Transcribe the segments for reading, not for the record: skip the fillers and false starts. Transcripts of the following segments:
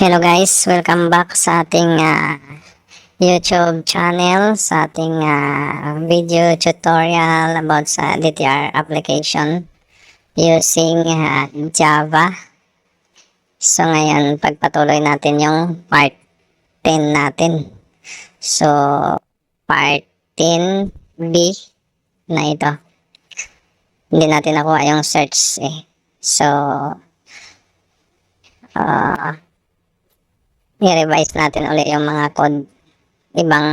Hello guys, welcome back sa ating YouTube channel, sa ating video tutorial about sa DTR application using Java. So ngayon, pagpatuloy natin yung part 10 natin. So, part 10B na ito. Hindi natin nakuha yung search eh. So, i-revise natin ulit yung mga code. Ibang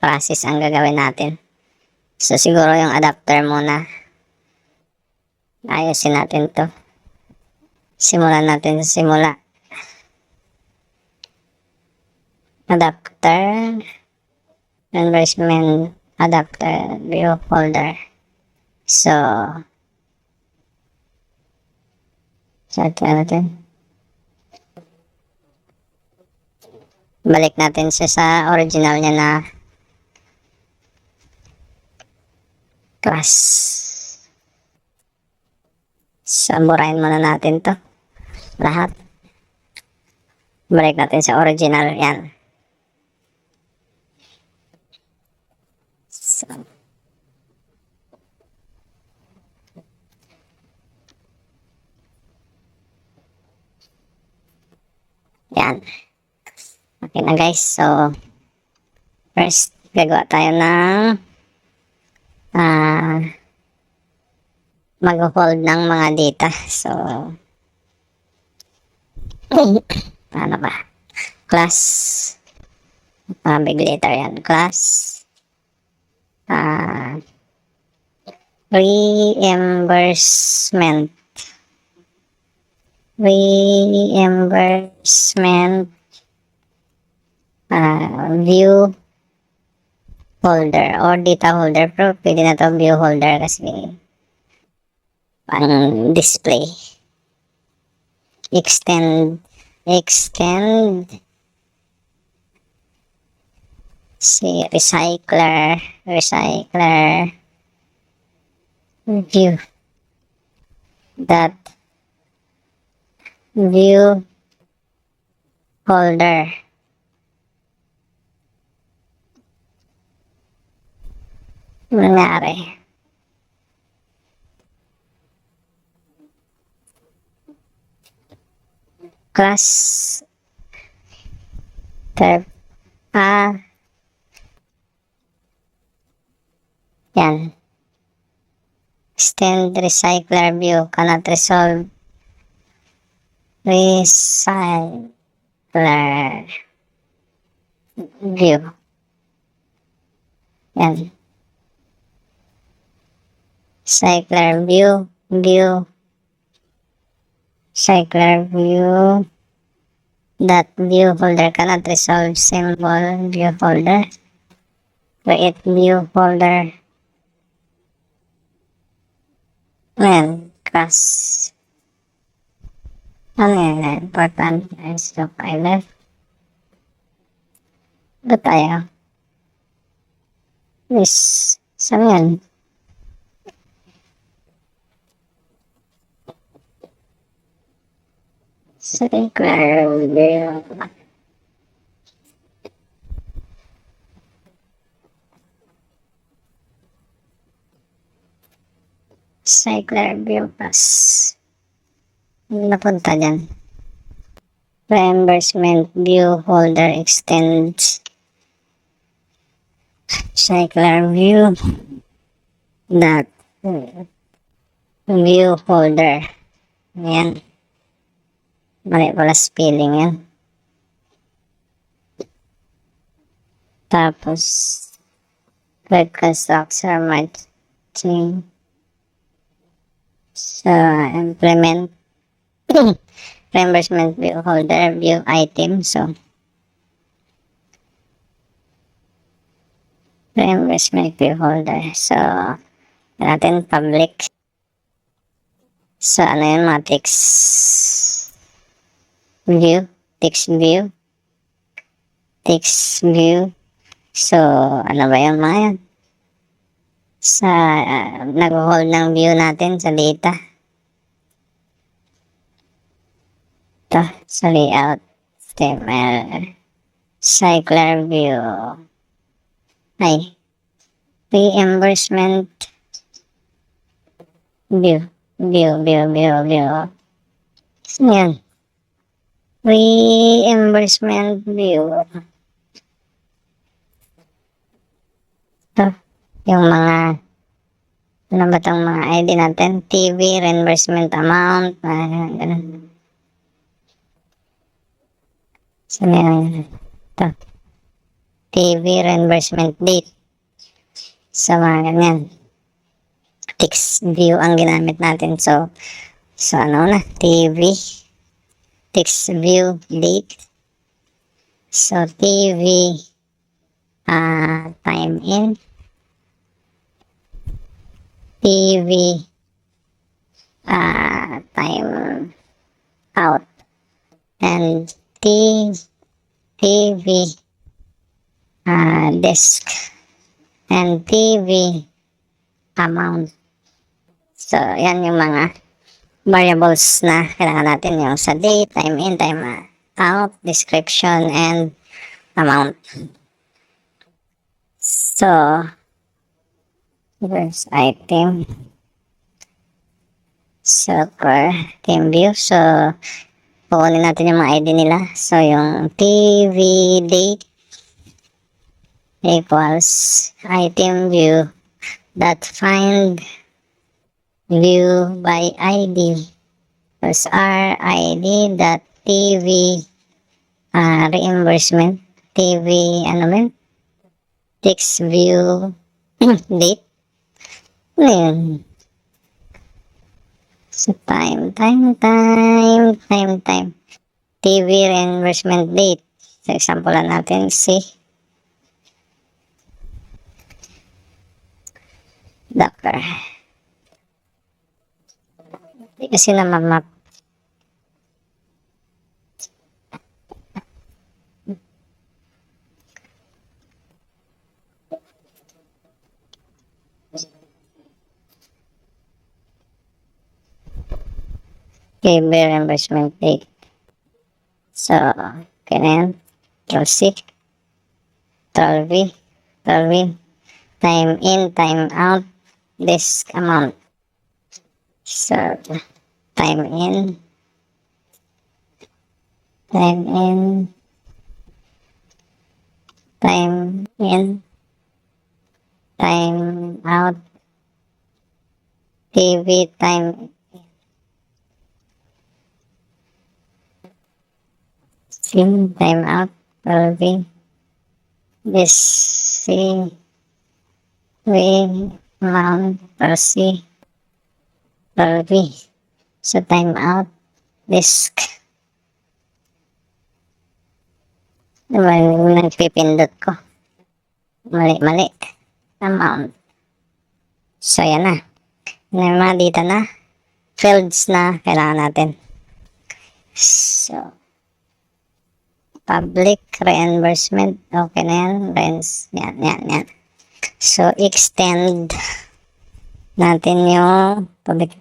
process ang gagawin natin. So, siguro yung adapter muna. Ayusin natin to. Simulan natin sa simula. Adapter. Environment adapter. View folder. So, start natin. Balik natin siya sa original niya na class. So, burahin muna natin to. Lahat. Balik natin sa original. Yan. So, yan. Okay na guys. So, first, gagawa tayo ng mag-hold ng mga data. So, paano ba? Class. Big letter yan. Class. Reimbursement. Reimbursement. View holder or data holder, pero pwede na to view holder kasi pang display. Extend si recycler view that view holder. Nangyari. Class term yan. Extend recycler view cannot resolve recycler view. Yan. Recycler view that view holder cannot resolve symbol view holder. Create view holder. Ayan, class. Ano yan? Important is the pilot. Ito tayo. Yes. Saan yan? Recycler view. Recycler view plus. Napunta dyan. Reimbursement view holder extends. Recycler view. That view holder. Ayan. Mali pala spelling yan. Tapos, web constructor matching. So, implement reimbursement view holder, view item. So, reimbursement view holder. So, natin public. So, ano yun? Matrix view, text view. So, ano ba yung mga yan? Sa nag-hold ng view natin sa data. Ito, sa layout. HTML cycler view. Ay, reimbursement view. Saan yan? Reimbursement view. Ito, yung mga, ano ba itong mga ID natin? TV, reimbursement amount, ganun. Saan yan? Ito. TV, reimbursement date. Sa mga ganyan. Text view ang ginamit natin. So ano na? TV, text view, date. So, TV, time in, TV, time out, and TV, disk, and TV, amount. So, yan yung mga variables na kailangan natin, yung sa date, time in, time out, description, and amount. So, there's item. So, for team view, so, kukunin natin yung mga ID nila. So, yung TV date equals item view dot find view by ID plus RID dot TV reimbursement TV text view date. Ano yun? So, time. TV reimbursement date. So, example lang natin si doctor. Hindi kasi na map. TV reimbursement date. So, okay na yan. Control-C. Control-V. Time in, time out, disk amount. So, time in, time out, TV time time out, 12, this amount, C, 12. So, time out, disk. Diba yung nagpipindot ko? Mali. Amount. So, yan na. Yan mga dito na. Fields na kailangan natin. So, public reimbursement. Okay na yan. Yan. So, extend natin yung public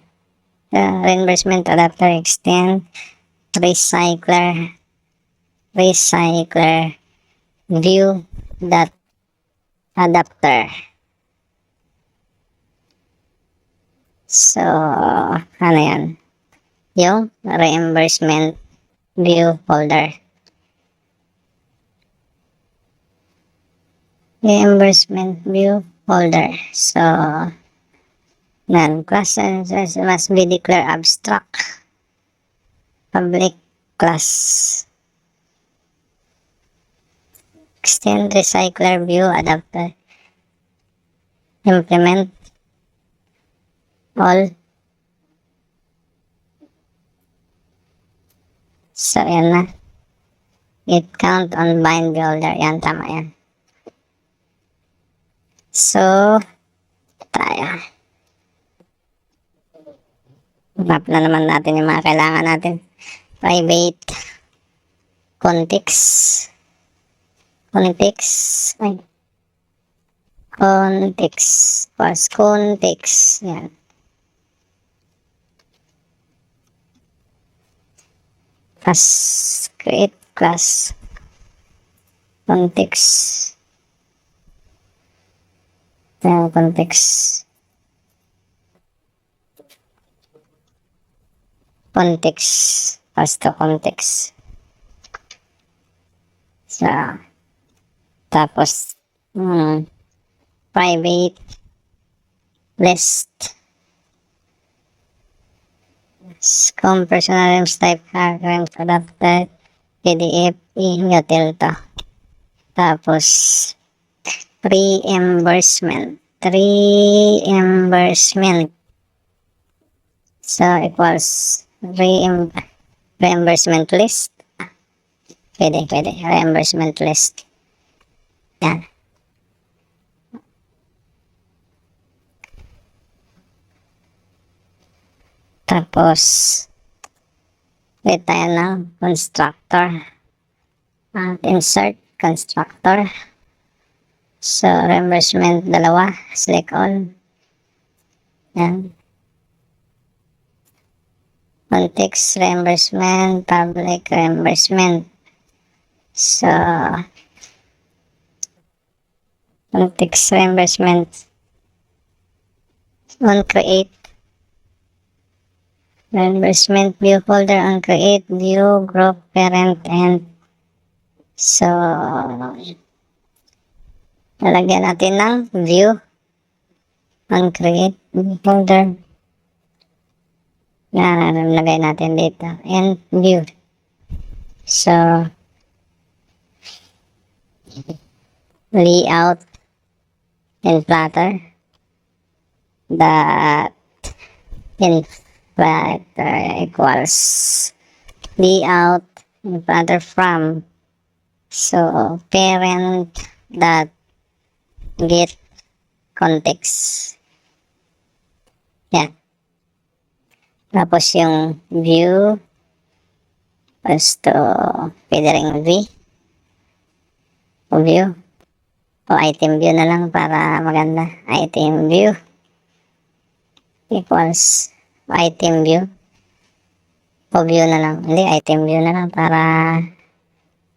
reimbursement adapter. Extend recycler view dot adapter. So, ano yan? Yung reimbursement view folder. Reimbursement view folder. So, non-class must be declared abstract. Public class. Extend recycler view adapter. Implement all. So, yan na. It count on bind builder. Yan, tama yan. So, tayo. Map na naman natin yung mga kailangan natin. Private. Context. First context. Yan. First create class. Context. Context. Context. Pass to context. So, tapos, private list. Kung personal names type names adapted, PDF, i-util to. Tapos, reimbursement. Reimbursement. So, equals reimbursement list. Pwede. Reimbursement list. Yan. Tapos, wait tayo ng constructor. Insert constructor. So, reimbursement, dalawa. Select all. Yan. Context reimbursement, public reimbursement. So, context reimbursement. On create. Reimbursement view folder on create, view, group, parent, and so, lalagyan natin ng view on create folder. Yan, lagay natin dito. And view. So, layout in Flutter. That in Flutter equals layout in Flutter from. So, parent dot get context. Yan. Tapos yung view, basta pwede rin V, o view, o item view na lang para maganda. Item view equals item view, o view na lang. Hindi, item view na lang para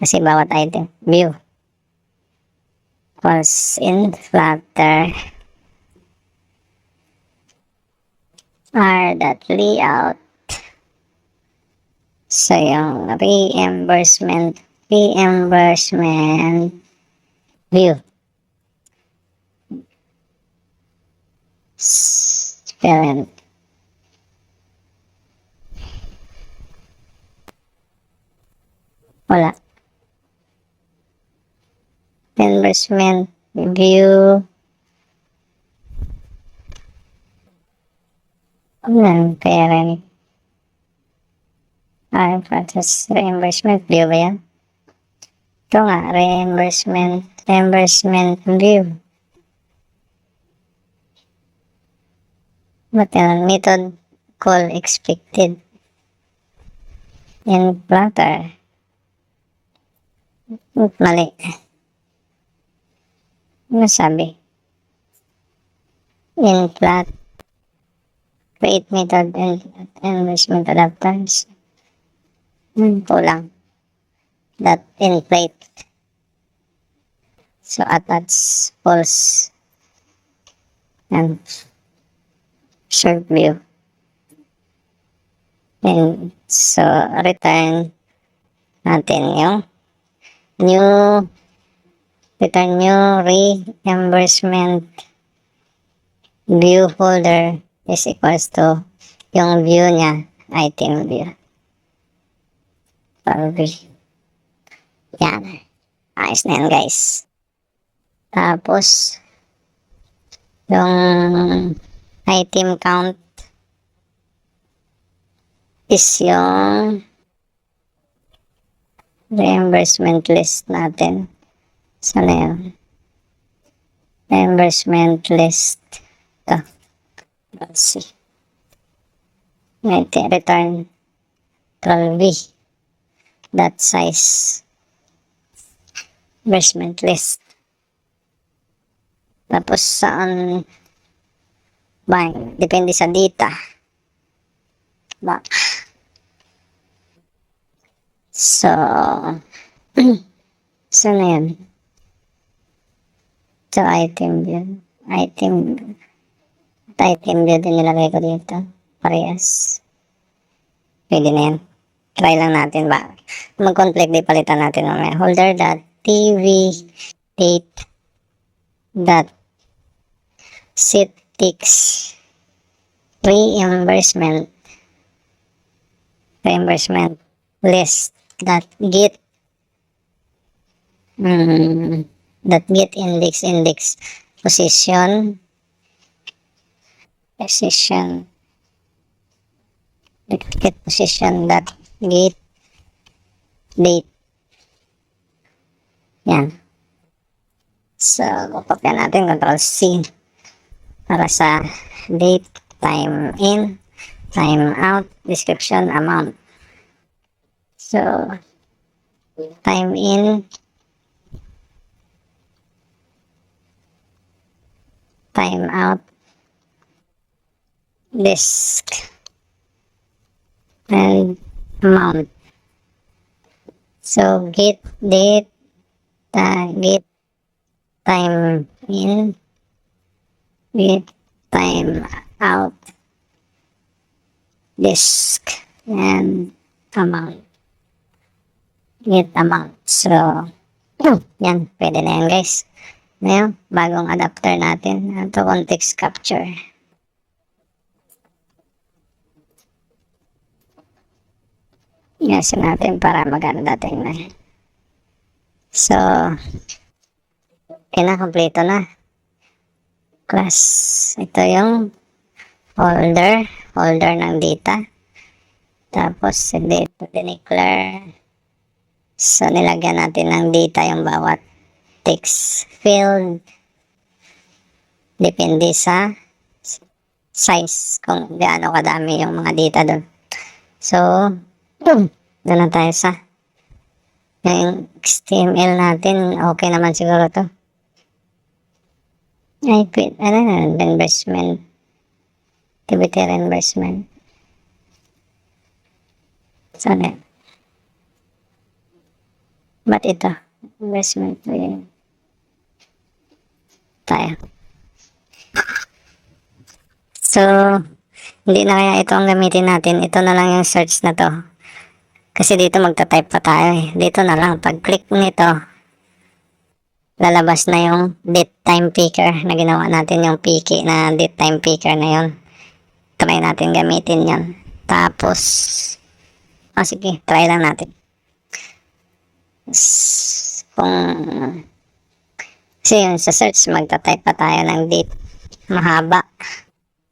kasi bawat item view equals in Flutter r.layout. So, yung reimbursement view. Parent. Wala. Reimbursement view. Parent. Process reimbursement view ba yan? Ito nga, reimbursement view. But method call expected in Flutter. Mali. Ano sabi? In Flutter. Create method and reimbursement adapters. Kulang. That inflate. So, attach false. And short view. And so, return natin yung return new reimbursement view folder is equals to yung view niya, item view. Yan. Ayos na yan, guys. Tapos, yung item count is yung reimbursement list natin. Sana yun? Reimbursement list. Ito. Let's see. Return control V. That size. Reimbursement list. Tapos saan ba? Depende sa data. Ba? So, So na yan. So, item view. Item view din nilagay ko dito. Parehas. Pwede na yan. Try lang natin ba. Mag-conflict di palitan natin mamaya. Holder.tv date dot setix reimbursement list dot get index position get position dot get date. Yan. So, kopya natin, Control C para sa date, time in, time out, description, amount. So, time in, time out, disk, and amount. So, get date, get time in, get time out, disk, and amount. Get amount. So, yan. Pwede na yan, guys. Ngayon, bagong adapter natin. Ito, context capture. Yasin natin para maganda dating na. So, kompleto na. Class. Ito yung holder ng data. Tapos, dito declare. So, nilagyan natin ng data yung bawat text field. Depende sa size kung gaano kadami yung mga data doon. So, doon na tayo sa yung HTML natin. Okay naman siguro to. Reimbursement. Activity reimbursement. Sana. Ba't ito? Investment. Tayo. So, hindi na kaya ito ang gamitin natin. Ito na lang yung search na to. Kasi dito magta-type pa tayo eh. Dito na lang. Pag-click nito, lalabas na yung date time picker na ginawa natin, yung piki na date time picker na yun. Try natin gamitin yan. Tapos, sige, try lang natin. Kasi yung sa search, magta-type pa tayo ng date. Mahaba.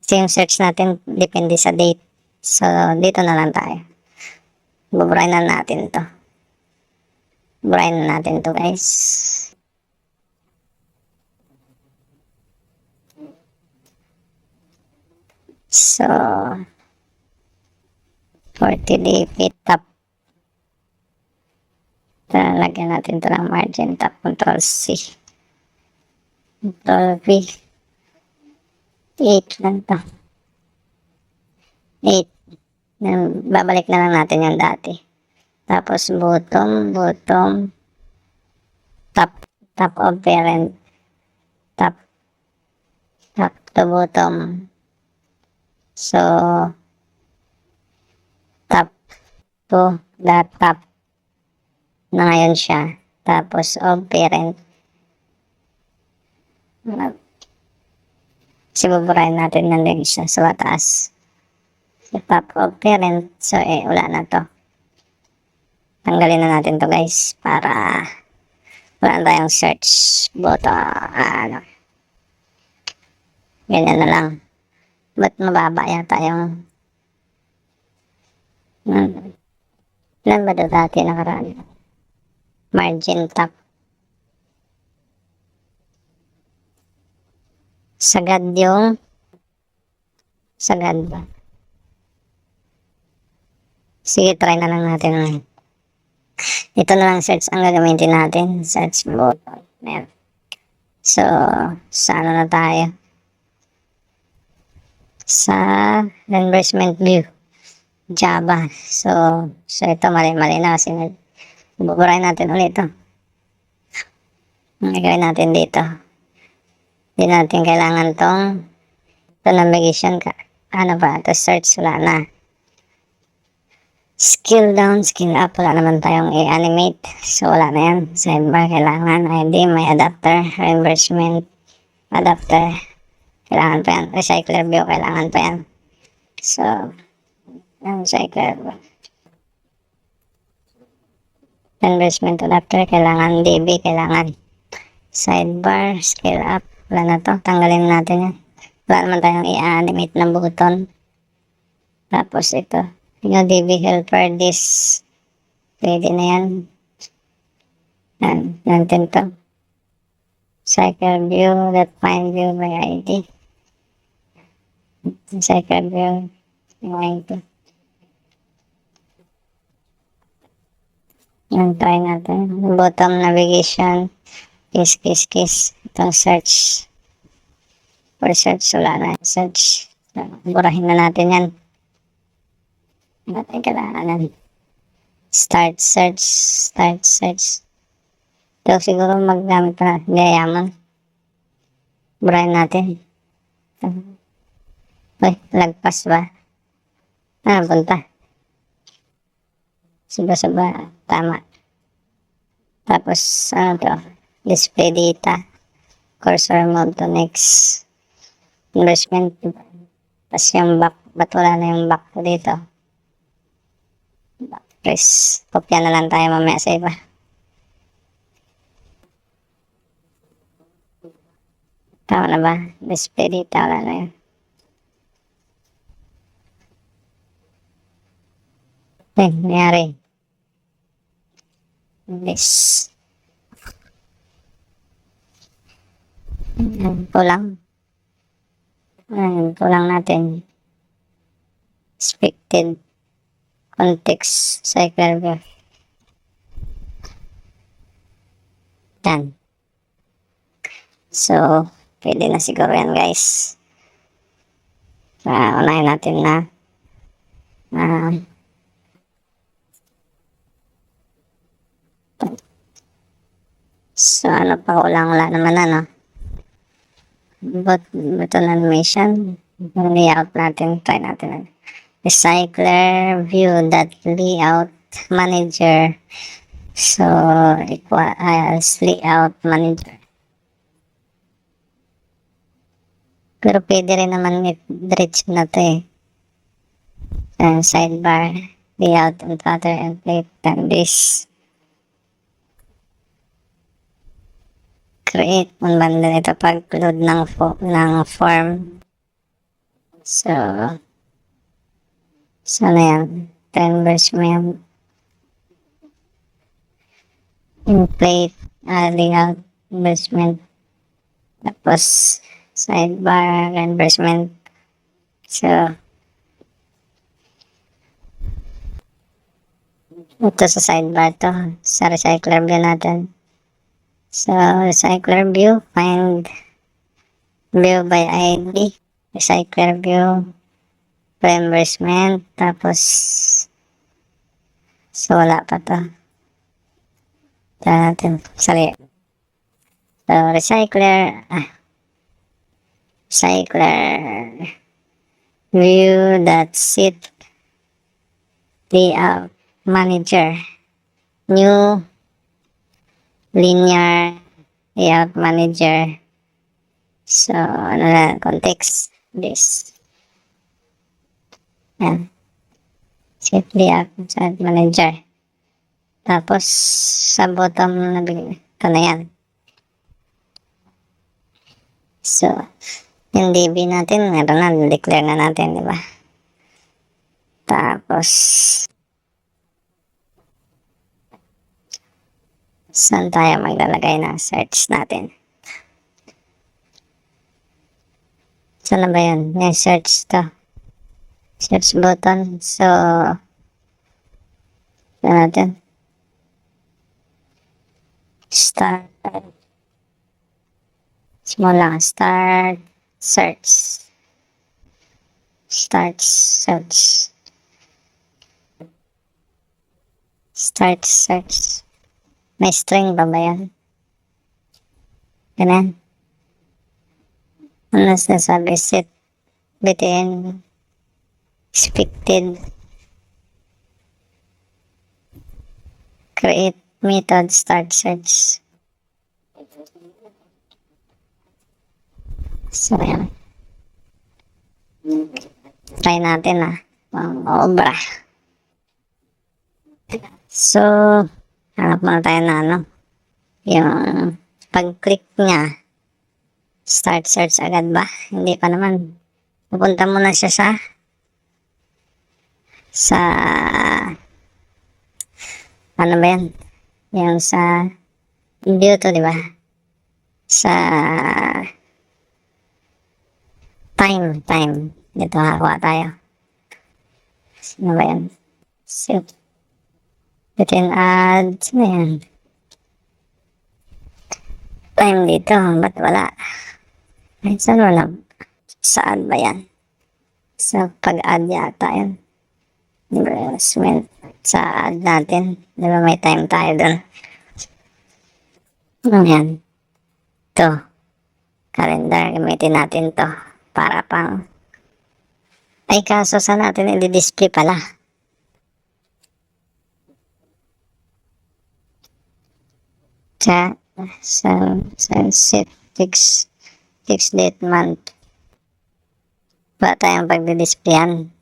Kasi yung search natin, depende sa date. So, dito na lang tayo. Bubrain na natin to. Bubrain na natin to, guys. So, 40 dp top. Lagyan natin ito ng margin top. Control C. Control V. 8 lang to. 8. Babalik na lang natin yung dati. Tapos bottom, top of parent, top to bottom. So, top to the top na ngayon siya. Tapos of parent. Sibuburahin natin ng link siya sa taas. So, top of parent. So, wala na to. Tanggalin na natin to, guys, para wala tayong search button. Ganyan na lang. Ba't mababa yata yung ilan ba dati nakaraan? Margin top. Sagad ba? Sige, try na lang natin. Ito na lang search ang gagamitin natin. Search button. Ayan. So, sa ano na tayo? Sa reimbursement view. Java. So ito mali na kasi Buburahin natin ulit ito. Ang gagawin natin dito. Hindi natin kailangan tong navigation ka. Ano ba? Ito search, wala na. Skill down, skill up, wala naman tayong i-animate. So wala na yan. Sidebar, kailangan ID, may adapter, reimbursement, adapter. Kailangan pa yan. Recycler view, kailangan pa yan. So, yung recycler view. Reimbursement adapter, kailangan DB, kailangan. Sidebar, skill up, wala na to. Tanggalin natin yan. Wala naman tayong i-animate ng button. Tapos ito. Yung DB helper, this. Pwede na yan. Yan. Natin to. Cycle view, that find view by ID. Cycle view, yung ID. Yan, try natin. Bottom navigation. Kiss. Itong search. For search, wala na. Search. Burahin na natin yan. Natin kailangan. Start search. Ito siguro maggamit pa natin. Gayaman. Burahin natin. Uy, lagpas ba? Punta. Suba. Tama. Tapos, ano to? Display data. Cursor mode to next. Investment. Tapos yung back. Ba't wala na yung back ko dito? Back press. Kopya na lang tayo mamaya sa iba. Tama na ba? Display data. Wala na yun. Nangyari. This. Kulang natin. Expected context cycle view. Yan. So, pwede na siguro yan guys. Unahin natin na so, ano pa kulang? Wala naman ano. Button animation. Yung layout natin. Try natin. Recycler view that layout manager. So, equals layout manager. Pero pwede rin naman diretso na to eh. Sidebar, layout and footer and plate and this. Create ang banda nito pag-load ng form. So na yan. Reimbursement. In plate, layout, reimbursement. Tapos, sidebar, reimbursement. So, ito sa sidebar to. Sa recycler view natin. So, recycler view, find view by ID, recycler view, reimbursement, tapos, so wala pa to. Ito natin, sorry. So, recycler view that sit layout manager, new linear layout manager. So, ano na, context, this. Yan. Set layout manager. Tapos, sa bottom na ito na yan. So, yung DB natin, ito na, declare na natin, di ba? Tapos, saan tayo maglalagay na search natin? Saan na ba yun? Yung search to. Search button. So, saan natin? Start. Small lang. Start. Search. Start search. Start search. May string pa ba yan? Ganun. Ano sinasabi? Set btn expected. Create method start search. So, yan. Try natin obra. So, hanap muna tayo na yung pag-click niya, start search agad ba? Hindi pa naman. Pupunta muna siya sa ano ba yan? Yung sa view to, di ba? Sa time. Dito hakuha tayo. Ano ba yan? Set. Within add. Ano yan? Time dito. Ba't wala? Ay, saan wala? Sa add ba yan? Sa pag-add yata yan. Investment. Sa add natin. Di ba may time tayo dun? Ano yan? Ito. Calendar. Gamitin natin to. Para pang ay kaso sa natin i-display pala. Sa set fix date month. Wala tayong pagdi-displayan.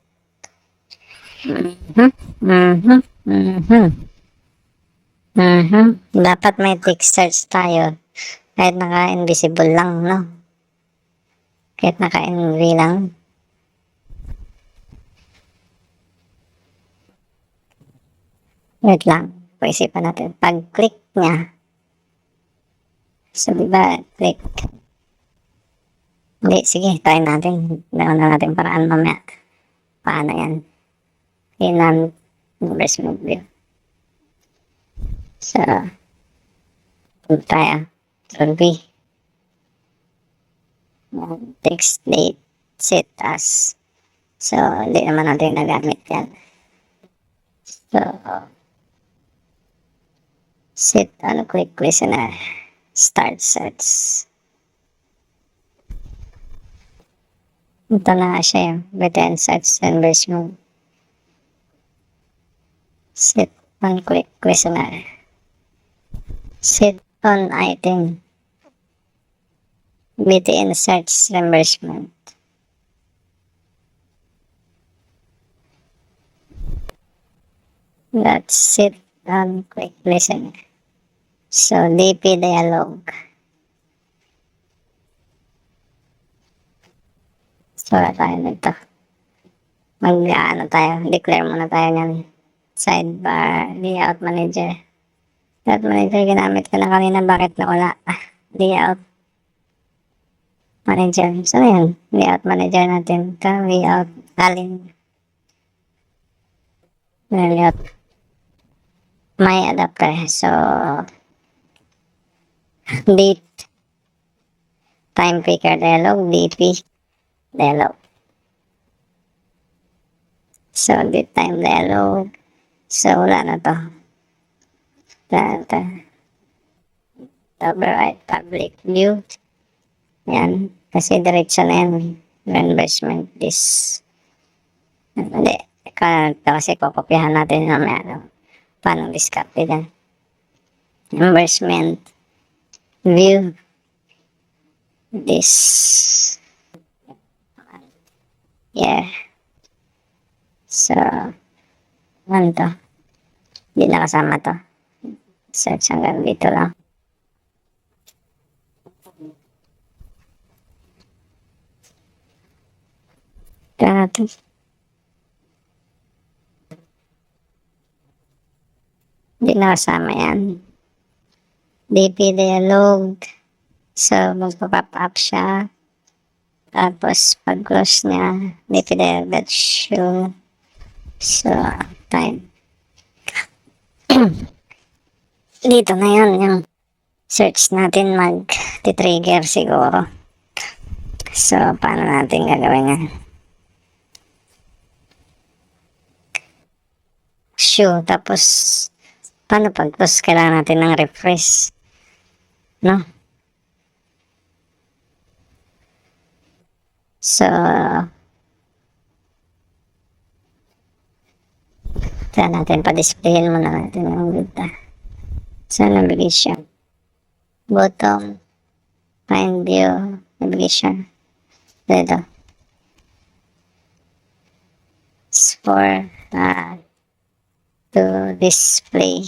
Dapat may text search tayo. Kahit naka-invisible lang, no? Kahit naka-NV lang. Wait lang. Pag-isipan natin. Pag-click niya. So, diba, click. Hindi, sige, try natin. Gawin na natin paraan mamaya. Paano yan? Inan, investment view. So, tayo. Survey. Text date. Set as. So, hindi naman natin nagamit yan. So, set, click listener. Start search. Ito na siya yung btn search investment. Set on click listener. Set on item. BTN search reimbursement. That's it on quick listener. So, DP dialog. So, wala tayo nito. Declare muna tayo yan. Sidebar, layout manager. Layout manager, ginamit ko na kanina. Bakit na wala? Layout manager. So, yan. Layout manager natin. Ito, layout, alin. Layout. My adapter. So, date. Time picker dialog. DP dialog. So, date time dialog. So, wala na to. Override public view. Yan. Kasi diretso na yan. Reimbursement this. Hindi. Kasi kopopyahan natin mamaya. Paano discard yan? Reimbursement view this. Yeah. So, ano to? Hindi na kasama to. Search hanggang dito lang. Ito natin. Hindi na kasama yan. DP dialog. So, magpa-pop up siya. Tapos, pag-close niya, DP dialog that show. So, time. Dito na yun, yung search natin mag-trigger siguro. So, paano natin gagawin yan? Show, tapos Paano pag-post? Kailangan natin ng refresh. No? So, kaya natin pa-displayin muna natin yung data. So, navigation. Bottom. Find view. Navigation. Dito. It's for to display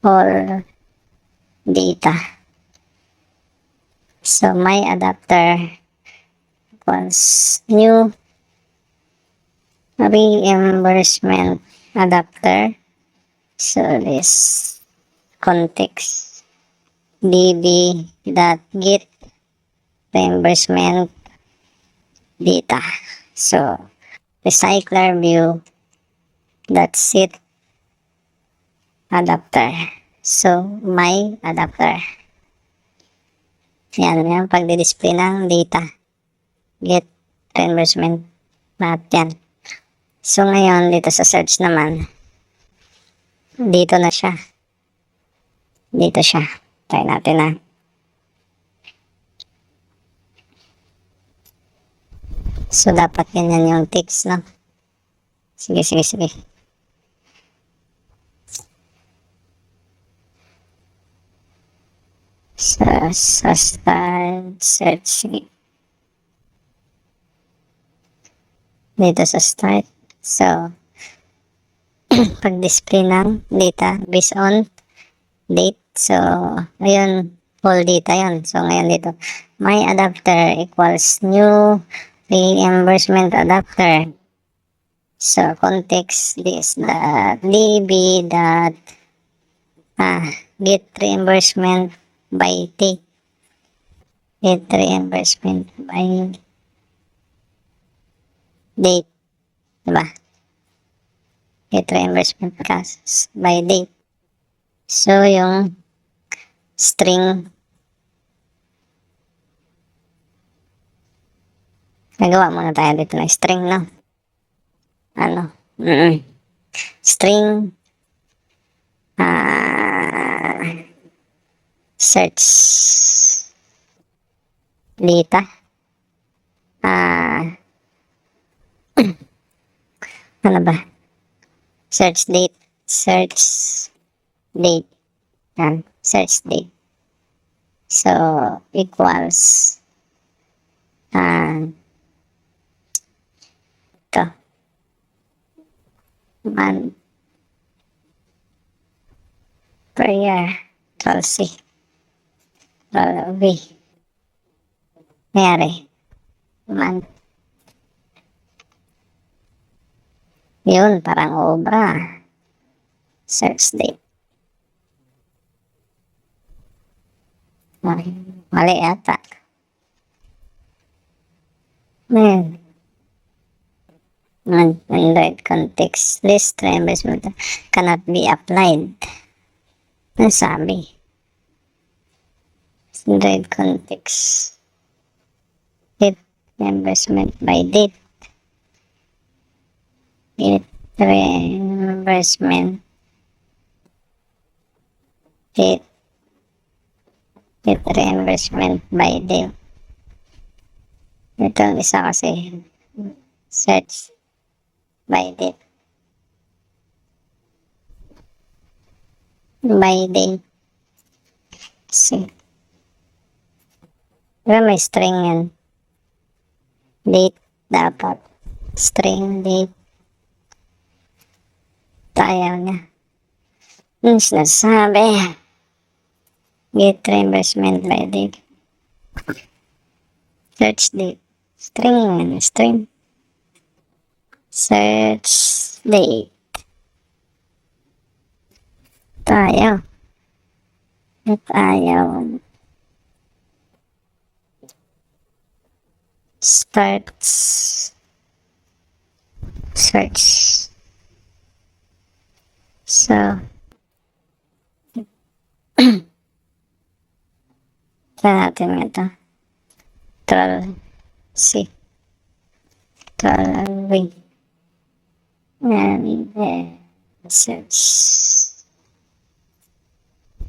all data. So, my adapter was new reimbursement adapter. So, this context db.get reimbursement data. So, recycler view that's it adapter. So, my adapter. Yan yung pagdi-display ng data. Get reimbursement. Lahat yan. So, ngayon, dito sa search naman, dito na siya. Dito siya. Try natin na. So, dapat ganyan yung text, no? Sige. Sa style search. Dito sa start. So, pag-display ng data based on date. So, ayun, full data yun. So, ngayon dito, my adapter equals new reimbursement adapter. So, context this db dot get reimbursement by date. Get reimbursement by date. Diba? Get reimbursement by date. So, yung string, nagawa muna tayo dito ng string, no? String, search data, ano ba? Search date, yan, search date. So, equals, ito, month per year, Control-C, Control-V. Nangyari, month. Yun, parang obra. Search date. Mali yata. Android context list reimbursement cannot be applied. Ano sabi? Android context get reimbursement by date. Get reimbursement date. Get reimbursement by date. Ito ang isa kasi search by date. By date. See. Diba may string yan? Date dapat. String date. Ayaw niya. Yung sinasabi. Get reimbursement by date. Search date. String. Search date. Ayaw. Starts. Search. So, try natin ito. Control-C. Control-V. And Search.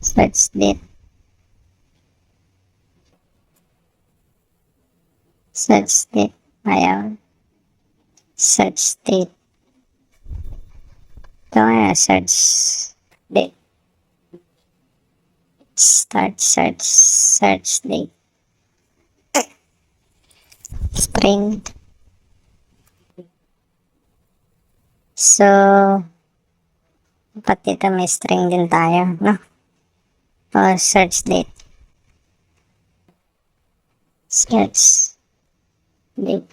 Search date. Search date. Ayaw. Search date. Ito nga, search date. Start search. Search date. String. So, dapat dito may string din tayo, no? O, search date. Search date.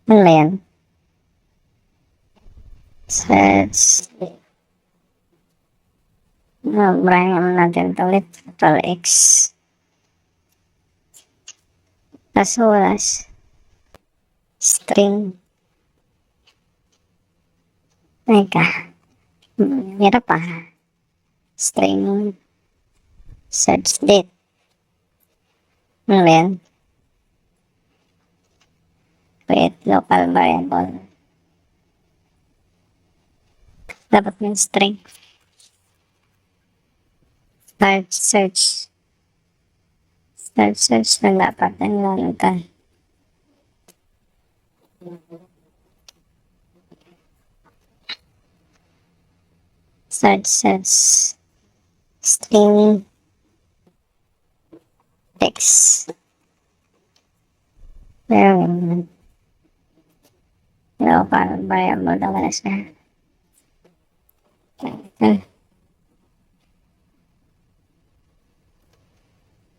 Ano ba yan? Search date. Brahin natin ito ulit. Total X. Kaso wala string. Teka. Hirap pa. String. Search date. Ano ba yan? Create local variable. Dapat yung string. Start search. Start search na dapat. Ano lang ito? Start search. String. Text. Pero, local variable na wala siya.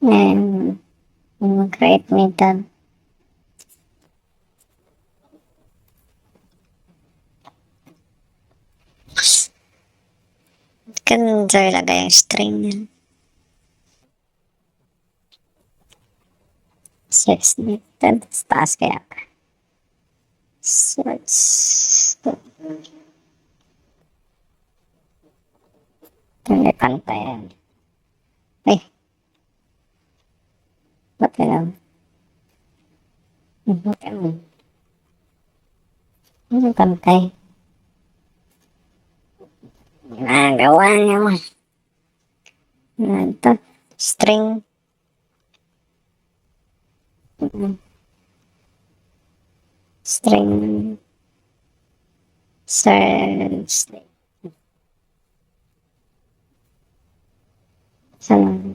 And create method. Kan sa ilagay yung string yan. Search method. Taas kaya. Search. Hindi pantay yan. Ay. Ba't ganun? Ba't ganun? Hindi pantay. Nagawa niya mo. Ito. String. String. Search.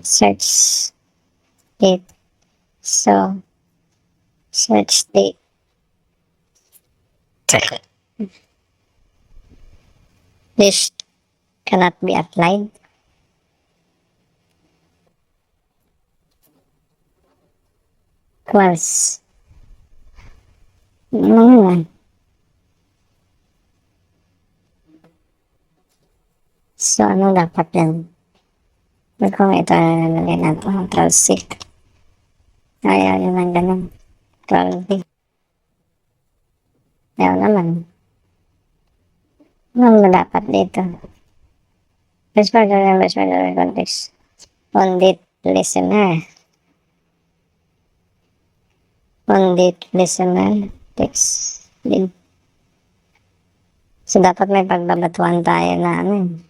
Search date. So, search date. This cannot be applied. Equals. Ano nga? So, ano dapat yan? Kung ito na nalagay natin, Ctrl-C. Ayaw yun ang ganun. Ctrl-V. Ayaw naman. Ano dapat dito? Whisper the context. On date listener. On date listener. Text. Din. So, dapat may pagbabatuan tayo na ano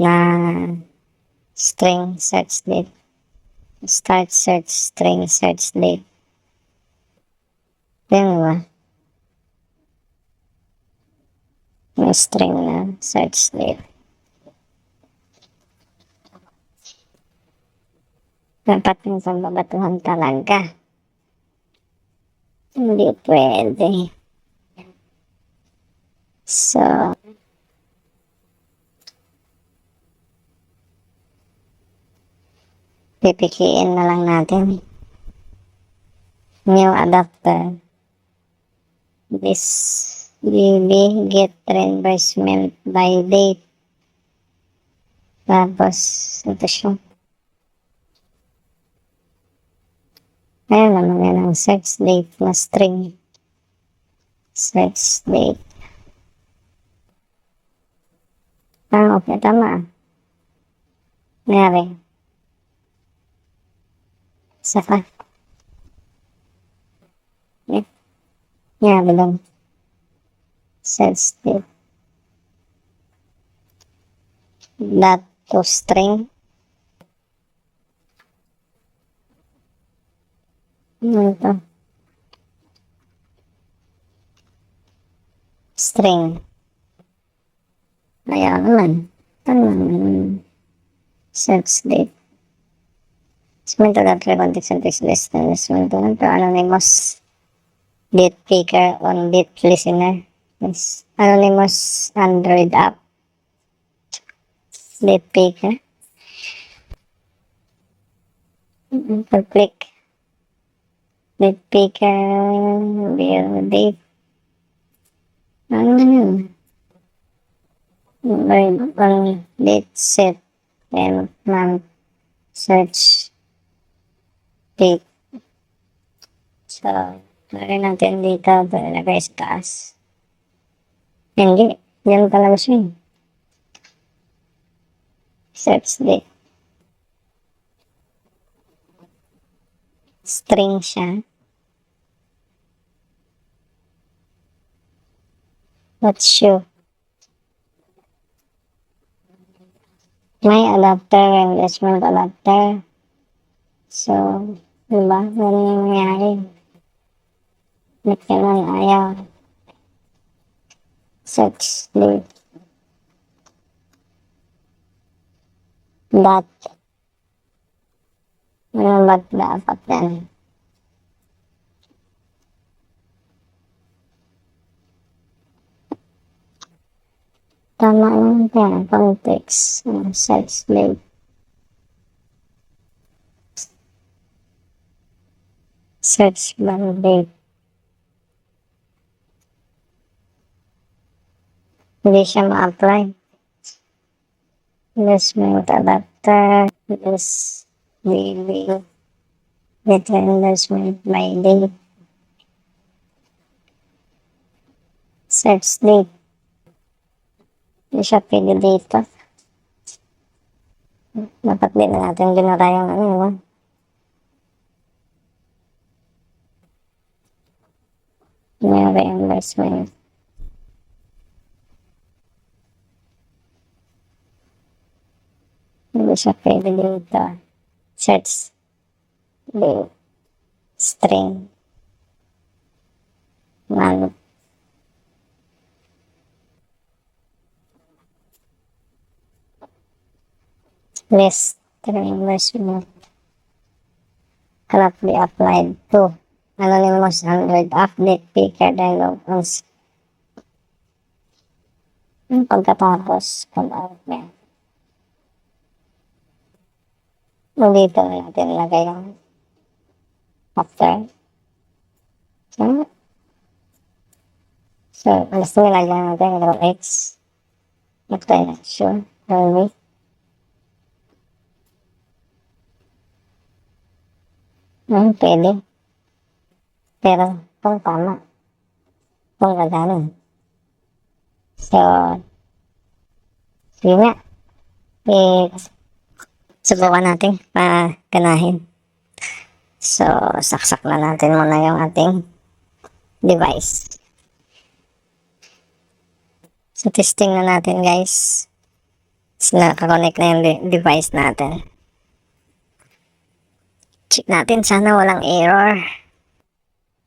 na string search date. Start search string search date. Yan ba? May string na search date. Dapat yung pagbabatuhan talaga. Hindi pwede. So, pipikiin na lang natin. New adapter. This will be get reimbursement by date. Tapos, ito siya. Ayan naman yan ang search date na string. Search date. Okay, tama. Nangyari. Isa pa. Nangyari lang. Set state. Dot to string. Ano ito? String. Kaya naman. Ano naman? Set state. Segmento dot context and text list. Segmento anonymous. Date picker on date listener. Yes. Anonymous Android app. Date picker. Click. Date picker. View date. Ano yun? On date set. And month. Search. Date. So, lagay natin dito. Lagay sa taas. Hindi. Yan talaga siya. Search date. String siya. Let's show. May adapter, engagement adapter. So, diba? Ano yung nangyari? Ba't ka lang ayaw? Search date. Dot. Ano ba't dapat yan? Tama lang yan. Context. Search date. Search by date. Hindi siya ma-apply. Investment adapter. This will get investment by date. Search date. Hindi siya pwede dito. Dapat din na natin ginara yung ano, diba? May reimbursement. Hindi siya pwede dito. Search the string. Month. List reimbursement. Cannot be applied to. Anonymous Android update picker dialog. Yung pagkatapos, pag-out yan. Dito natin lagay yung after. So, gusto nilagyan natin yung X. After na, sure. Early. Pwede. Pero, kung tama. Kung gaganon. So, sige nga. Subukan natin ganahin. So, saksak na natin muna yung ating device. So, testing na natin, guys. So, nakakonect na yung device natin. Check natin, sana walang error.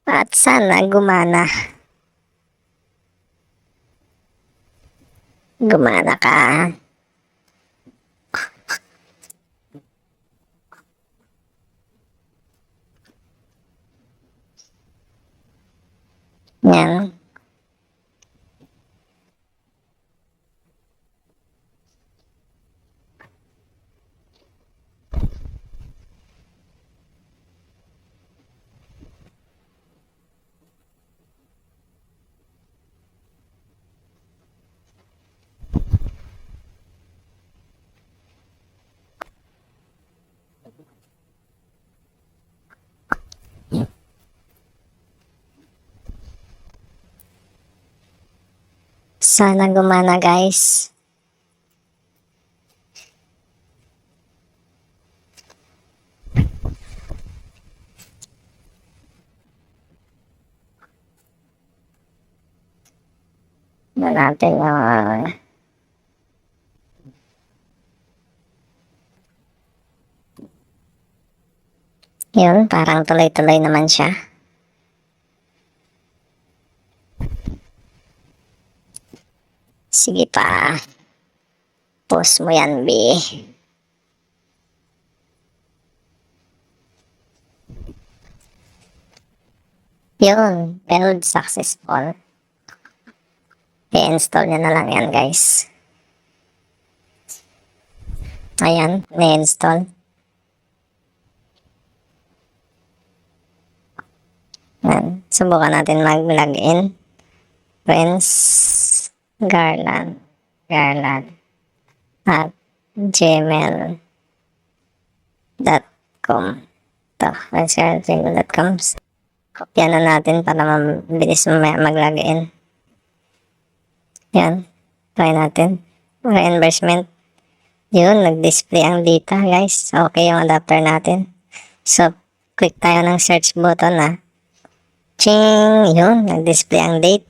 At sana gumana. Gumana ka. Yan. Sana gumana, guys. na natin yung yun, parang tuloy-tuloy naman siya. Sige pa. Post mo yan, B. Yun, build successful. I-install nyo na lang yan, guys. Ayan, na-install. Ayan, subukan natin mag-login. Friends Garland at gmail.com. Ito, friendsgarland@gmail.com. Kopya na natin para mabilis mamaya mag-login. Yan, try natin. Reimbursement. Yun, nag-display ang data, guys. Okay yung adapter natin. So, click tayo ng search button na. Ching! Yun, nag-display ang date.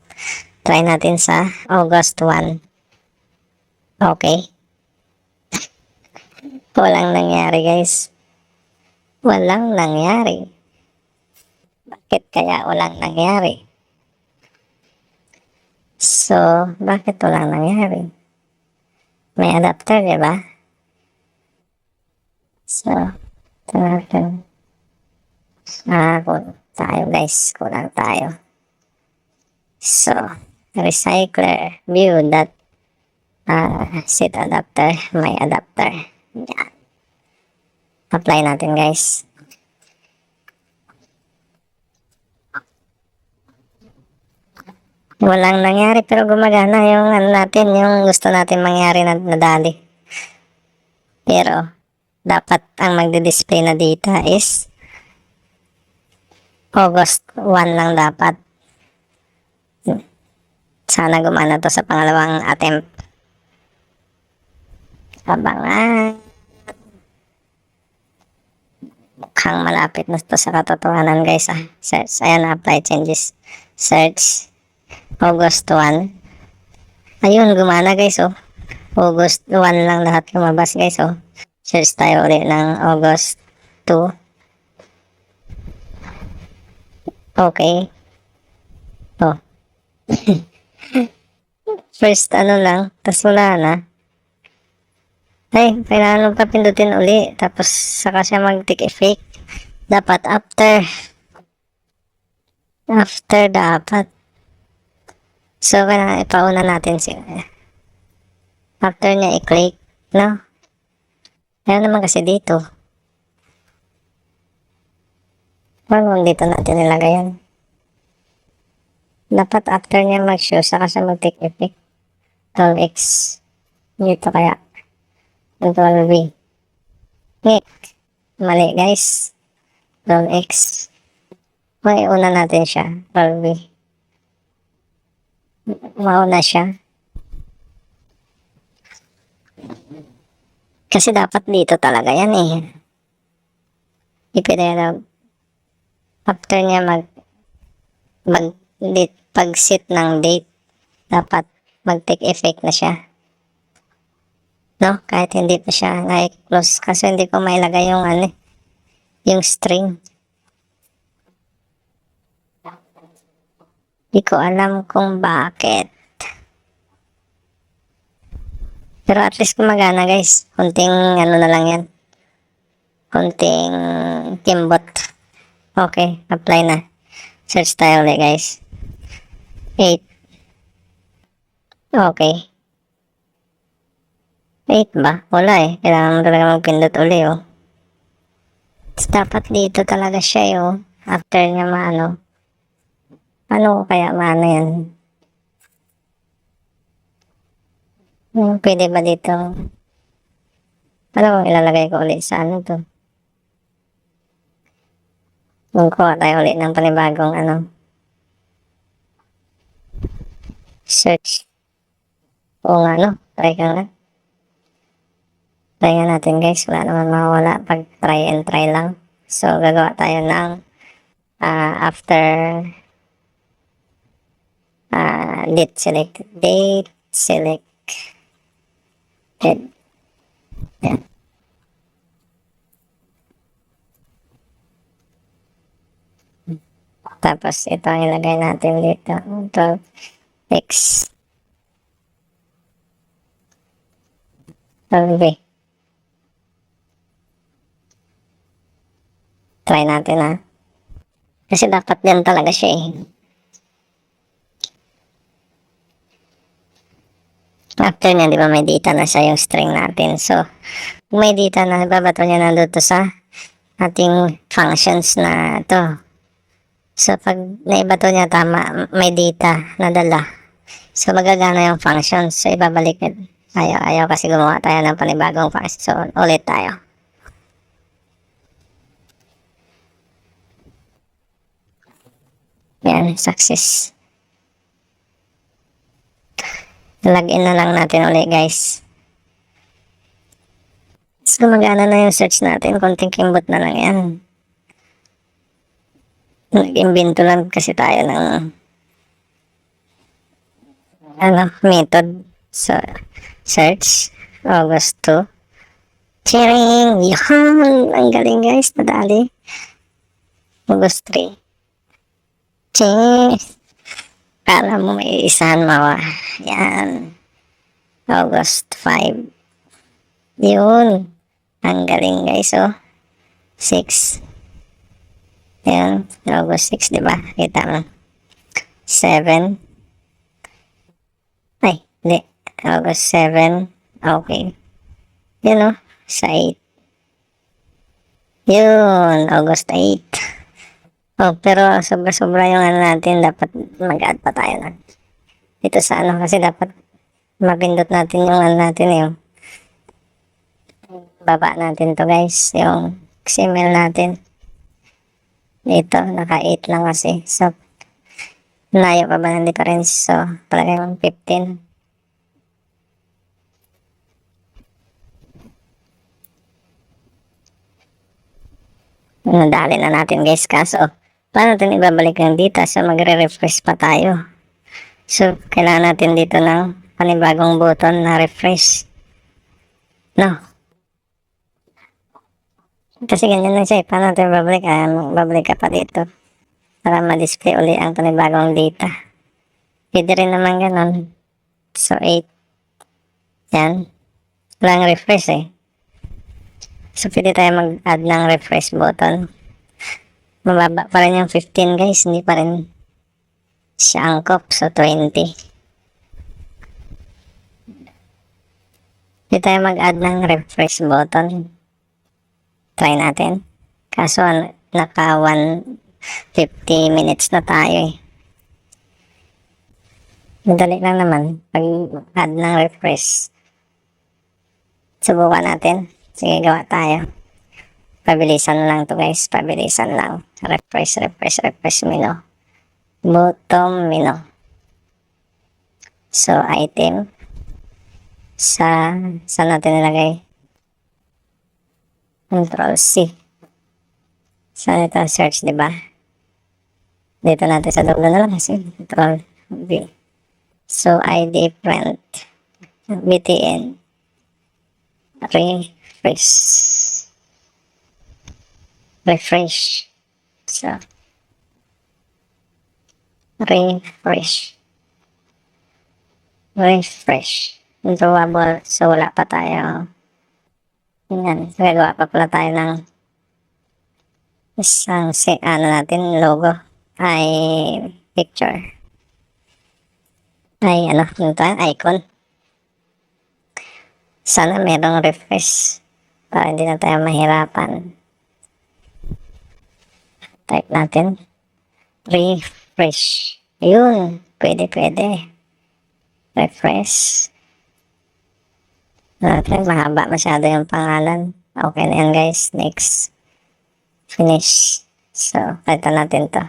Try natin sa August 1. Okay. Walang nangyari, guys. Walang nangyari. Bakit kaya walang nangyari? So, bakit walang nangyari? May adapter, di ba? So, ito natin. Kulang tayo, guys. Kulang tayo. So, recycler view that set adapter, may adapter. Yan. Apply natin, guys. Walang nangyari pero gumagana yung ano natin, yung gusto natin mangyari na nadali. Pero, dapat ang magdi-display na data is August 1 lang dapat. Sana gumana to sa pangalawang attempt. Abangan. Mukhang malapit na to sa katotohanan, guys. Search. Ayan, apply changes. Search. August 1. Ayun, gumana, guys, oh. August 1 lang lahat lumabas, guys, oh. Search tayo ulit ng August 2. Okay. Oh. First ano lang, tas wala na. Ay, kailangan pa pindutin uli. Tapos saka siya mag-take effect. Dapat after. After dapat. So, kailangan ipauna natin siya. After niya i-click, no? Ayaw naman kasi dito. Huwag dito natin nilagay yan. Dapat after niya mag-show, saka siya mag-take effect. Control X. Dito kaya. Control V. Click. Mali, guys. Control X. May una natin siya. Control V. Mauna siya. Kasi dapat dito talaga yan eh. Ipinero. After niya pag-set ng date, dapat mag-take effect na siya. No? Kahit hindi pa siya na-close. Kasi hindi ko mailagay yung yung string. Hindi ko alam kung bakit. Pero at least gumagana, guys. Kunting ano na lang yan. Kunting kimbot. Okay, apply na. Search tayo ulit, guys. 8. Okay. 8 ba? Wala eh. Kailangan mo talaga magpindot ulit, oh. Dapat dito talaga siya, oh. After niya maano. Ano kaya maano yan? Pwede ba dito? Ano ilalagay ko ulit sa ano to? Magkuha tayo ulit ng panibagong search. Oo nga, no? Try ka nga. Try nga natin, guys. Wala naman mawawala pag try and try lang. So, gagawa tayo ng after Date selected. Yan. Tapos ito ang ilagay natin dito. 12x 12v. Try natin ha. Kasi dapat yan talaga siya eh. After niya, di ba may data na siya yung string natin. So, kung may data na, babato niya na dito sa ating functions na to. So, pag naibato niya tama, may data na dala. So, magagana yung functions. So, ibabalik niya. Ayaw kasi gumawa tayo ng panibagong function. So, ulit tayo. Yan, success. Login na lang natin ulit guys. So, gumagana na yung search natin. Konting kimbot na lang yan. Nag-invento lang kasi tayo ng method. So, search August 2. Cheering! Yan! Ang galing guys. Nadali. August 3. Cheering! Kala mo may isahan mawa. Yan. August 5. Yun. Ang galing guys, oh. 6. Yan. August 6, diba? Kita mo. 7. Ay, hindi. August 7. Okay. Yun, oh. Sa 8. Yun. August 8. Oh, pero sobra-sobra yung natin. Dapat mag-add pa tayo na. Dito sa kasi dapat mapindot natin yung natin yung baba natin to guys. Yung XML natin. Dito, naka 8 lang kasi. So, layo pa ba ng difference? So, talagang 15. Nadali na natin guys. Kaso, paano natin ibabalik yung data? So, magre-refresh pa tayo. So, kailangan natin dito ng panibagong button na refresh. No. Kasi ganyan lang siya. Paano natin babalik? Babalik ka pa dito. Para ma-display uli ang panibagong data. Pwede rin naman ganon. So, 8. Yan. Walang refresh eh. So, pwede tayo mag-add ng refresh button. Mababa pa rin yung 15 guys. Hindi pa rin siya angkop. So, 20. Pwede tayo mag-add ng refresh button. Try natin. Kaso, naka 150 minutes na tayo eh. Madali lang naman. Pag-add ng refresh. Subukan natin. Sige, gawa tayo. Pabilisan lang to guys. Pabilisan lang. Refresh menu. Bottom menu. So, item. Saan natin nilagay? Control C. Saan ito? Search, diba? Dito natin sa dulo na lang kasi. Control V. So, ID print. BTN. Refresh. So, refresh. Drawable. So, wala pa tayo. Yan. Gagawa pa pala tayo ng isang natin, logo. Ay, picture. Ay, icon. Sana merong refresh. Para hindi na tayo mahirapan. Type natin. Refresh. Yun. Pwede. Refresh. Mahaba masyado yung pangalan. Okay na yan guys. Next. Finish. So, palitan natin to.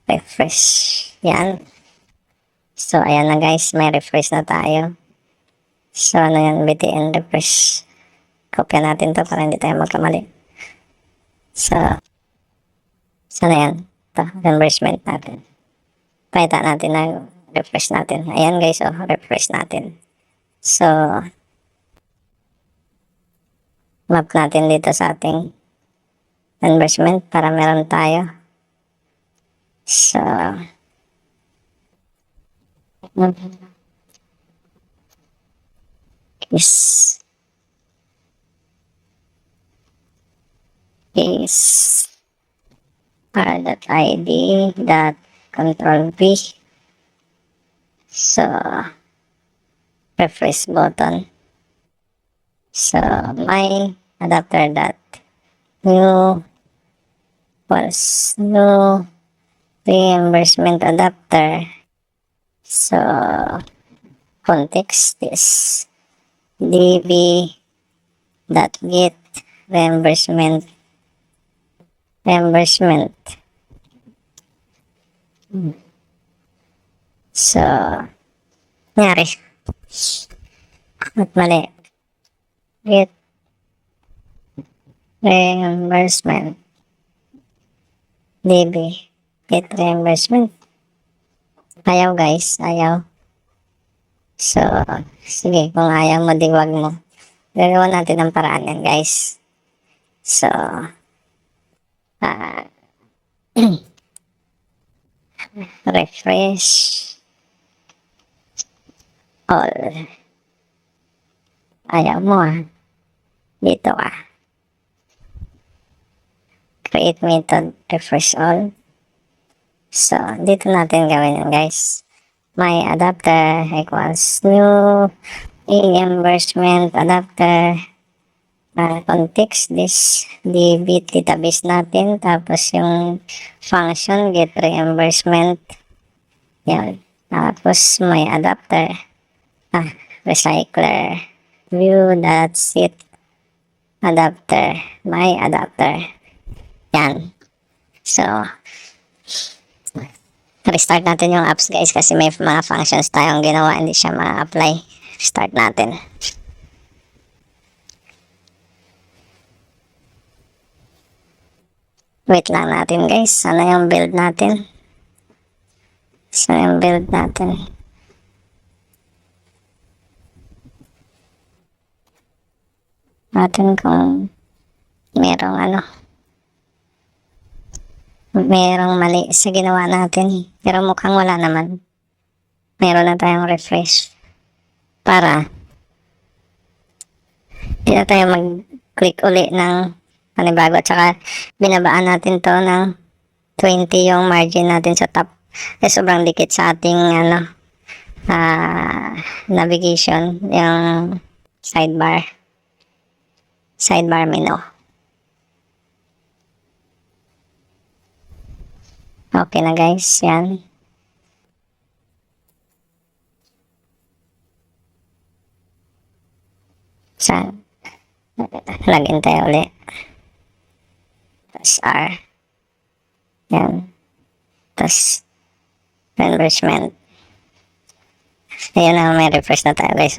Refresh. Yan. So, ayan na guys. May refresh na tayo. So, yan? BTN refresh. Kopya natin to para hindi tayo magkamali. So, sana yan? Ito, conversion natin. Pakita natin na refresh natin. Ayan guys, refresh natin. So, map natin dito sa ating investment para meron tayo. So, is r.id .control V. So, refresh button. So, my adapter new was new reimbursement adapter. So, context is db.get reimbursement. So, nangyari. At mali. Get reimbursement. DB. Get reimbursement. Ayaw guys, ayaw. So, sige, kung ayaw mo, diwag mo. Gagawa natin ang paraan yan guys. So, refresh all. Ayaw mo dito create method, refresh all. So, dito natin gawin yun guys. My adapter equals new reimbursement adapter. Context this db database natin, tapos yung function get reimbursement, yan, tapos my adapter recycler view set adapter, my adapter, yan. So, restart natin yung apps guys kasi may mga functions tayong ginawa, hindi siya ma-apply. Start natin. Wait lang natin guys. Sana yung build natin. Natin kung merong merong mali sa ginawa natin. Pero mukhang wala naman. Meron na tayong refresh. Para hindi na tayo mag-click uli ng panibago, at saka binabaan natin to ng 20 yung margin natin sa top. Sobrang dikit sa ating navigation, yung sidebar menu. Okay na guys, yan. Login tayo ulit. Tapos R. Yan. Tapos reimbursement. Ayun na, may refresh na tayo guys.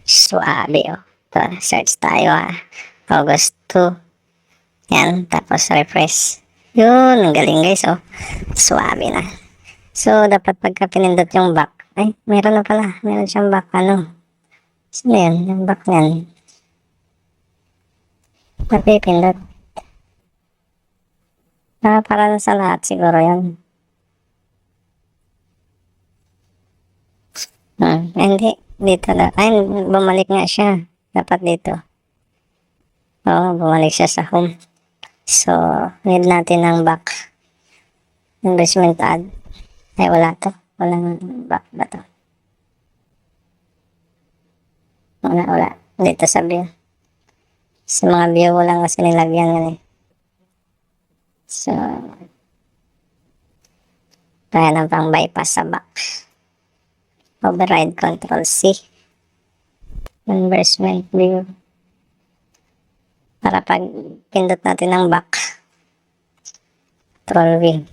Suabe Ito, search tayo August 2. Yan. Tapos refresh. Yun, ang galing guys Suabe na. So, dapat pagka pinindot yung back. Ay, meron na pala. Meron siyang back Sino yan? Yung back yan. Napipindot. Para sa lahat siguro yan. Hindi. Dito na. Ay, bumalik nga siya. Dapat dito. Bumalik siya sa home. So, need natin ng back. Investment ad. Ay, wala to. Walang back ba to? Wala. Dito sa view. Sa mga view, walang kasi nilagyan yan So, kaya na pang bypass sa back. Override Control C. Investment view. Para pag pindot natin ng back. Control V.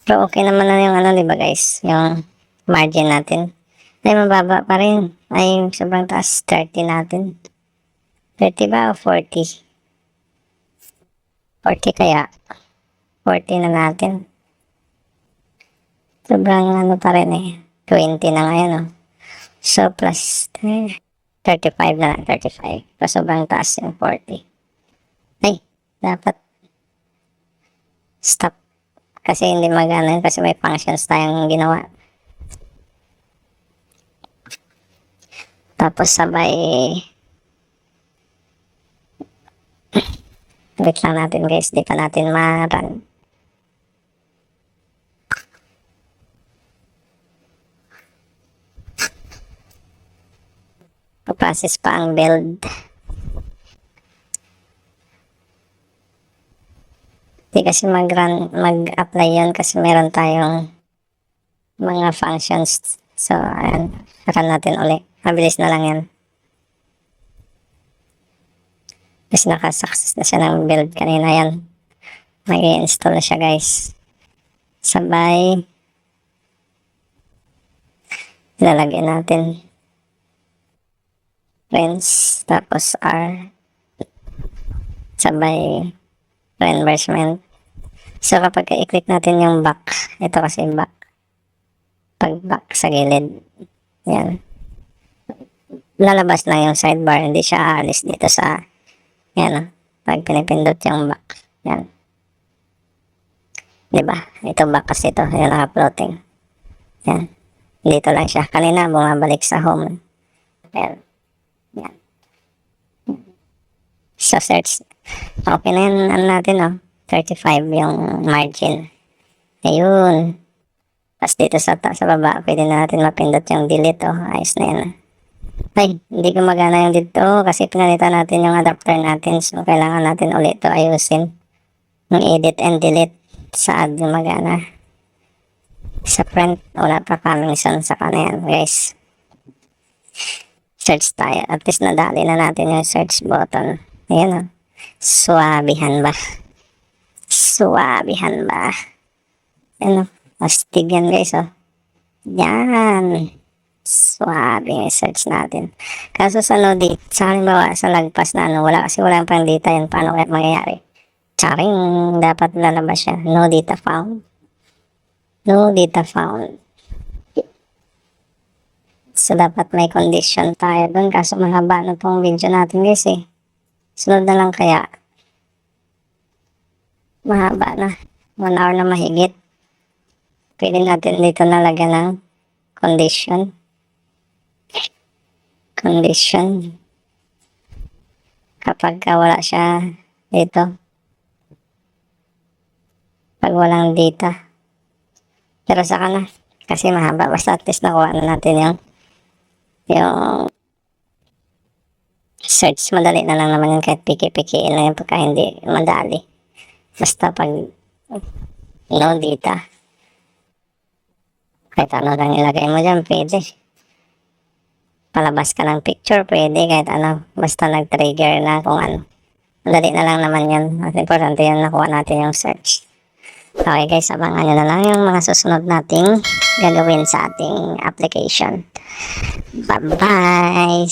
Pero okay naman na yung diba guys? Yung margin natin. Ay, mababa pa rin. Ay, sobrang taas. 30 natin. 30 ba o 40? 40 kaya. 40 na natin. Sobrang ano pa rin eh. 20 na ngayon, oh. So, plus 35 na lang, 35. So, sobrang taas yung 40. Ay, dapat stop. Kasi hindi magana yun kasi may functions tayong ginawa. Tapos sabay wait lang natin guys, di pa natin ma-run. Pa-process pa ang build. Di kasi mag-apply yun kasi meron tayong mga functions. So, ayan, run natin ulit. Mabilis na lang yan. Kasi nakasuccess na siya ng build kanina yan. Mag-i-install na siya guys. Sabay ilalagay natin rinse tapos R sabay reimbursement. So kapag i-click natin yung back, ito kasi back, pag back sa gilid, yan, lalabas na yung sidebar, hindi siya aalis dito sa yan, pag pinipindot yung back, yan, diba, ito back kasi ito, yung naka-floating, yan, dito lang siya, kanina bumabalik sa home, yan, yan. So search, okay na yan, ano natin, oh, 35 yung margin, ayun. Tapos dito sa baba, pwede na natin mapindot yung delete, oh, ayos na yan. Ay, hindi gumagana yung dito kasi pinalitan natin yung adapter natin, so kailangan natin ulit ito ayusin. Yung edit and delete sa add gumagana. Sa print, wala pa coming soon sa kanayan, guys. Search tayo, at least nadali na natin yung search button. Ayan, oh. Swabihan ba? Swabihan ba? Ayan, oh. Astig yan guys, oh. Yan. Swabe yung search natin. Kaso sa no data, sa halimbawa sa lagpas na ano, wala kasi wala pang data yun. Paano kaya mangyayari? Charing, dapat lalabas siya. No data found. No data found. So dapat may condition tayo dun. Kaso mahaba na tong video natin guys eh. Sunod na lang kaya. Mahaba na. 1 hour na mahigit. Pwede natin dito nalagyan ng condition. Condition. Kapag wala siya dito. Pag walang data. Pero saka na. Kasi mahaba. Basta at least nakuha na natin yung search. Madali na lang naman yun kahit piki-pikiin lang yung pagka hindi madali. Basta pag no data. Kahit ano lang ilagay mo dyan, pwede. Palabas ka ng picture, pwede. Kahit ano, basta nag-trigger na kung ano. Madali na lang naman yan. At importante yan, nakuha natin yung search. Okay guys, abangan nyo na lang yung mga susunod nating gagawin sa ating application. Bye-bye!